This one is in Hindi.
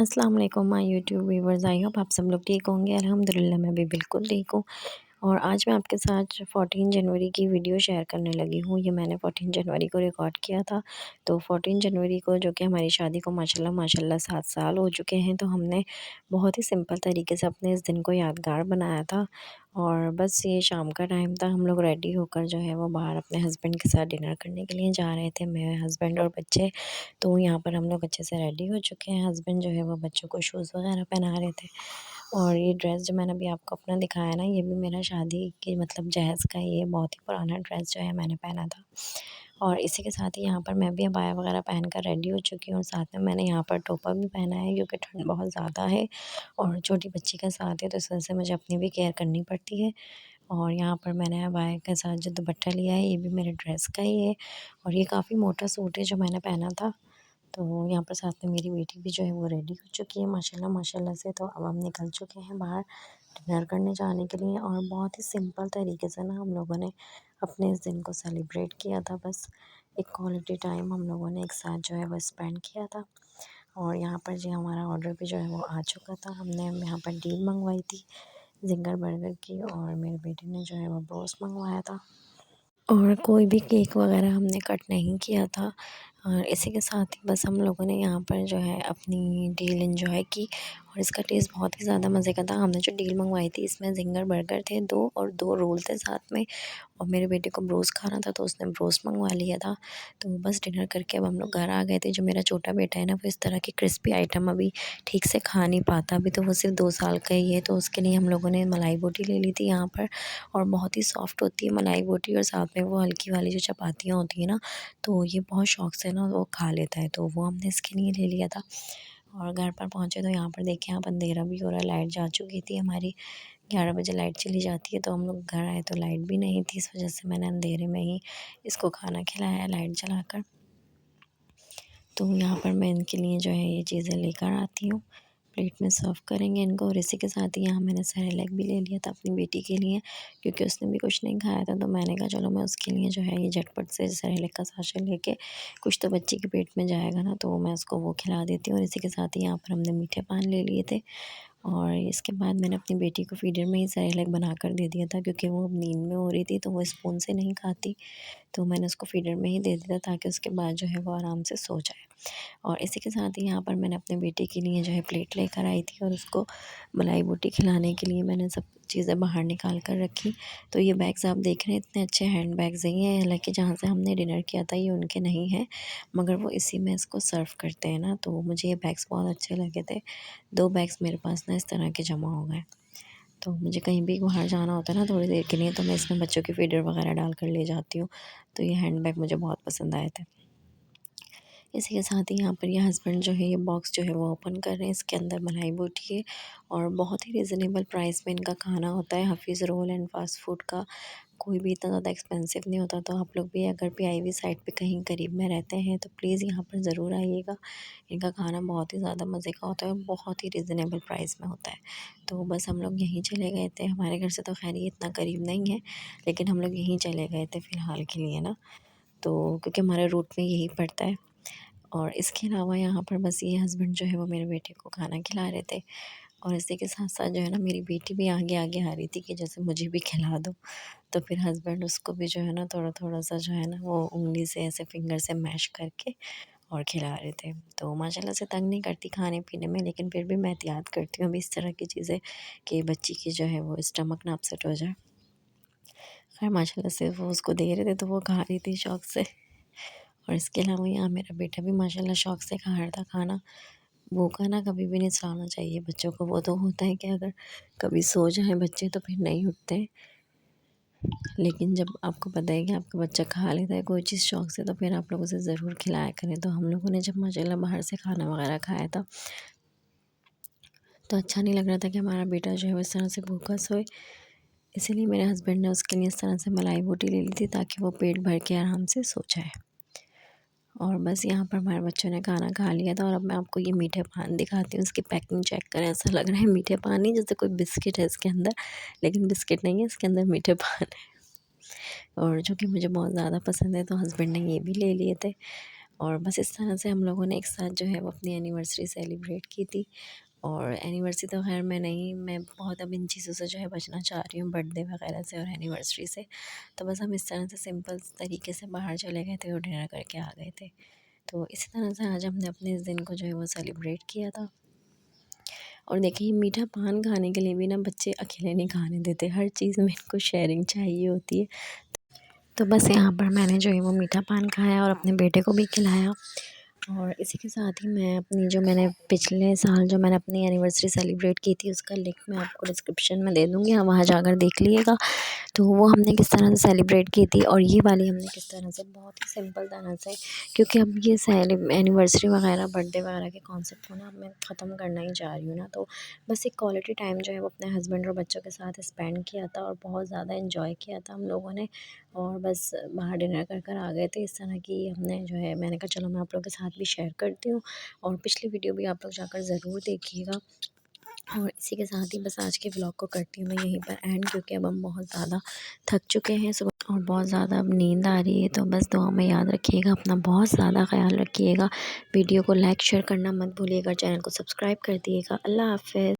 अस्सलाम वालेकुम my YouTube viewers. I hope आप सब लोग ठीक होंगे। अल्हम्दुलिल्लाह मैं भी बिल्कुल ठीक हूँ। और आज मैं आपके साथ 14 जनवरी की वीडियो शेयर करने लगी हूँ। ये मैंने 14 जनवरी को रिकॉर्ड किया था। तो 14 जनवरी को जो कि हमारी शादी को माशाल्लाह माशाल्लाह 7 साल हो चुके हैं। तो हमने बहुत ही सिंपल तरीके से अपने इस दिन को यादगार बनाया था। और बस ये शाम का टाइम था, हम लोग रेडी होकर जो है वो बाहर अपने हस्बैंड के साथ डिनर करने के लिए जा रहे थे, मैं, हस्बैंड और बच्चे। तो यहाँ पर हम लोग अच्छे से रेडी हो चुके हैं। हस्बैंड जो है वो बच्चों को शूज़ वगैरह पहना रहे थे। और ये ड्रेस जो मैंने अभी आपको अपना दिखाया ना, ये भी मेरा शादी की मतलब जहेज़ का ही है। बहुत ही पुराना ड्रेस जो है मैंने पहना था। और इसी के साथ ही यहाँ पर मैं भी अबाया वगैरह पहन कर रेडी हो चुकी हूँ। और साथ में मैंने यहाँ पर टोपा भी पहना है क्योंकि ठंड बहुत ज़्यादा है और छोटी बच्ची के साथ है, तो इस वजह से मुझे अपनी भी केयर करनी पड़ती है। और यहाँ पर मैंने अबाया के साथ जो दुपट्टा लिया है, ये भी मेरे ड्रेस का ही है। और ये काफ़ी मोटा सूट है जो मैंने पहना था। तो यहाँ पर साथ में मेरी बेटी भी जो है वो रेडी हो चुकी है माशाल्लाह माशाल्लाह से। तो अब हम निकल चुके हैं बाहर डिनर करने जाने के लिए। और बहुत ही सिंपल तरीके से ना हम लोगों ने अपने इस दिन को सेलिब्रेट किया था। बस एक क्वालिटी टाइम हम लोगों ने एक साथ जो है वो स्पेंड किया था। और यहाँ पर जी हमारा ऑर्डर भी जो है वो आ चुका था। हमने यहाँ पर डील मंगवाई थी ज़िंगर बर्गर की, और मेरे बेटे ने जो है वो ब्रोस्ट मंगवाया था। और कोई भी केक वगैरह हमने कट नहीं किया था। और इसी के साथ ही बस हम लोगों ने यहाँ पर जो है अपनी डील एंजॉय की। और इसका टेस्ट बहुत ही ज़्यादा मज़े का था। हमने जो डील मंगवाई थी इसमें ज़िंगर बर्गर थे 2 और 2 रोल थे साथ में। और मेरे बेटे को ब्रोस्ट खाना था तो उसने ब्रोस्ट मंगवा लिया था। तो बस डिनर करके अब हम लोग घर आ गए थे। जो मेरा छोटा बेटा है ना, वो इस तरह की क्रिस्पी आइटम अभी ठीक से खा नहीं पाता। अभी तो वो सिर्फ़ 2 साल का ही है, तो उसके लिए हम लोगों ने मलाई बोटी ले ली थी यहाँ पर। और बहुत ही सॉफ्ट होती है मलाई बोटी, और साथ में वो हल्की वाली जो चपातियाँ होती हैं ना, तो ये बहुत शौक से ना वो खा लेता है, तो वो हमने इसके लिए ले लिया था। और घर पर पहुँचे तो यहाँ पर देखिए, यहाँ पर अंधेरा भी हो रहा है, लाइट जा चुकी थी हमारी। 11 बजे लाइट चली जाती है, तो हम लोग घर आए तो लाइट भी नहीं थी। इस वजह से मैंने अंधेरे में ही इसको खाना खिलाया लाइट जलाकर। तो यहाँ पर मैं इनके लिए जो है ये चीज़ें लेकर आती हूँ, प्लेट में सर्व करेंगे इनको। और इसी के साथ ही यहाँ मैंने सेरेलैक भी ले लिया था अपनी बेटी के लिए, क्योंकि उसने भी कुछ नहीं खाया था। तो मैंने कहा चलो मैं उसके लिए जो है ये झटपट से सेरेलैक का साशा लेके, कुछ तो बच्ची के पेट में जाएगा ना, तो मैं उसको वो खिला देती हूँ। और इसी के साथ ही यहाँ पर हमने मीठे पान ले लिए थे। और इसके बाद मैंने अपनी बेटी को फीडर में ही सेरेलैक बनाकर दे दिया था, क्योंकि वो नींद में हो रही थी तो वो स्पून से नहीं खाती। तो मैंने उसको फीडर में ही दे दिया ताकि उसके बाद जो है वो आराम से सो जाए। और इसी के साथ ही यहाँ पर मैंने अपने बेटे के लिए जो है प्लेट लेकर आई थी, और उसको मलाई बोटी खिलाने के लिए मैंने सब चीज़ें बाहर निकाल कर रखी। तो ये बैग्स आप देख रहे हैं, इतने अच्छे हैंड बैग्स हैं ये। हालाँकि जहाँ से हमने डिनर किया था ये उनके नहीं हैं, मगर वो इसी में इसको सर्व करते हैं ना, तो मुझे ये बैग्स बहुत अच्छे लगे थे। 2 बैग्स मेरे पास ना इस तरह के जमा हो गए। तो मुझे कहीं भी बाहर जाना होता है ना थोड़ी देर के लिए, तो मैं इसमें बच्चों की फीडर वगैरह डाल कर ले जाती हूँ। तो ये हैंड बैग मुझे बहुत पसंद आए थे। इसी के साथ ही यहाँ पर ये हस्बैंड जो है ये बॉक्स जो है वो ओपन कर रहे हैं। इसके अंदर मलाई बोटी है, और बहुत ही रीज़नेबल प्राइस में इनका खाना होता है। हफ़ीज़ रोल एंड फ़ास्ट फूड का कोई भी इतना ज़्यादा एक्सपेंसिव नहीं होता। तो आप लोग भी अगर पीआईवी साइड पे कहीं करीब में रहते हैं तो प्लीज़ यहाँ पर ज़रूर आइएगा। इनका खाना बहुत ही ज़्यादा मज़े का होता है, और बहुत ही रीज़नेबल प्राइस में होता है। तो बस हम लोग यहीं चले गए थे। हमारे घर से तो ख़ैर ये इतना करीब नहीं है, लेकिन हम लोग यहीं चले गए थे फ़िलहाल के लिए ना, तो क्योंकि हमारे रूट में यही पड़ता है। और इसके अलावा यहाँ पर बस ये हस्बैंड जो है वो मेरे बेटे को खाना खिला रहे थे। और इसी के साथ-साथ जो है ना, मेरी बेटी भी आगे-आगे आ रही थी कि जैसे मुझे भी खिला दो। तो फिर हस्बैंड उसको भी जो है ना थोड़ा-थोड़ा सा जो है ना वो उँगली से ऐसे फिंगर से मैश करके और खिला रहे थे। तो माशाल्लाह से तंग नहीं करती खाने-पीने में, लेकिन फिर भी मैं एहतियात करती हूँ अभी इस तरह की चीज़ें, कि बच्ची की जो है वो स्टमक ना अपसेट हो जाए। खैर माशाल्लाह से वो उसको दे रहे थे तो वो खा रही थी शौक से। और इसके अलावा यहाँ मेरा बेटा भी माशाल्लाह शौक से खा रहा था खाना। भूखा ना कभी भी नहीं सोना चाहिए बच्चों को। वो तो होता है कि अगर कभी सो जाएँ बच्चे तो फिर नहीं उठते। लेकिन जब आपको पता है कि आपका बच्चा खा लेता है कोई चीज़ शौक से, तो फिर आप लोग उसे ज़रूर खिलाया करें। तो हम लोगों ने जब माशाल्लाह बाहर से खाना वगैरह खाया था, तो अच्छा नहीं लग रहा था कि हमारा बेटा जो है वो इस तरह से भूखा सोए। इसीलिए मेरे हस्बैंड ने उसके लिए इस तरह से मलाई बोटी ले ली थी ताकि वो पेट भर के आराम से सो जाए। और बस यहाँ पर हमारे बच्चों ने खाना खा लिया था। और अब मैं आपको ये मीठे पान दिखाती हूँ। इसकी पैकिंग चेक करें, ऐसा लग रहा है मीठे पान ही, जैसे कोई बिस्किट है इसके अंदर, लेकिन बिस्किट नहीं है, इसके अंदर मीठे पान है। और जो कि मुझे बहुत ज़्यादा पसंद है, तो हस्बैंड ने ये भी ले लिए थे। और बस इस तरह से हम लोगों ने एक साथ जो है वो अपनी एनिवर्सरी सेलिब्रेट की थी। और एनिवर्सरी तो खैर मैं बहुत अब इन चीज़ों से जो है बचना चाह रही हूँ, बर्थडे वगैरह से और एनिवर्सरी से। तो बस हम इस तरह से सिंपल तरीके से बाहर चले गए थे और डिनर करके आ गए थे। तो इसी तरह से आज हमने अपने इस दिन को जो है वो सेलिब्रेट किया था। और देखिए, मीठा पान खाने के लिए भी ना बच्चे अकेले नहीं खाने देते, हर चीज़ में इनको शेयरिंग चाहिए होती है। तो बस यहाँ पर मैंने जो है वो मीठा पान खाया और अपने बेटे को भी खिलाया। और इसी के साथ ही मैं अपनी जो मैंने पिछले साल जो मैंने अपनी एनिवर्सरी सेलिब्रेट की थी उसका लिंक मैं आपको डिस्क्रिप्शन में दे दूँगी, आप वहाँ जाकर देख लीजिएगा। तो वो हमने किस तरह से सेलिब्रेट की थी और ये वाली हमने किस तरह से बहुत ही सिंपल तरह से, क्योंकि अब ये एनिवर्सरी वगैरह बर्थडे वगैरह के कॉन्सेप्ट को ना अब मैं ख़त्म करना ही चाह रही हूँ ना, तो बस एक क्वालिटी टाइम जो है वो अपने हस्बैंड और बच्चों के साथ स्पेंड किया था और बहुत ज़्यादा इन्जॉय किया था हम लोगों ने। और बस बाहर डिनर कर आ गए थे। इस तरह की हमने जो है, मैंने कहा चलो मैं आप लोगों के साथ भी शेयर करती हूँ। और पिछली वीडियो भी आप लोग जाकर ज़रूर देखिएगा। और इसी के साथ ही बस आज के व्लॉग को करती हूँ मैं यहीं पर एंड, क्योंकि अब हम बहुत ज़्यादा थक चुके हैं सुबह और बहुत ज़्यादा अब नींद आ रही है। तो बस दुआ में याद रखिएगा, अपना बहुत ज़्यादा ख्याल रखिएगा। वीडियो को लाइक शेयर करना मत भूलिएगा, चैनल को सब्सक्राइब कर दिएगा। अल्लाह हाफ़िज़।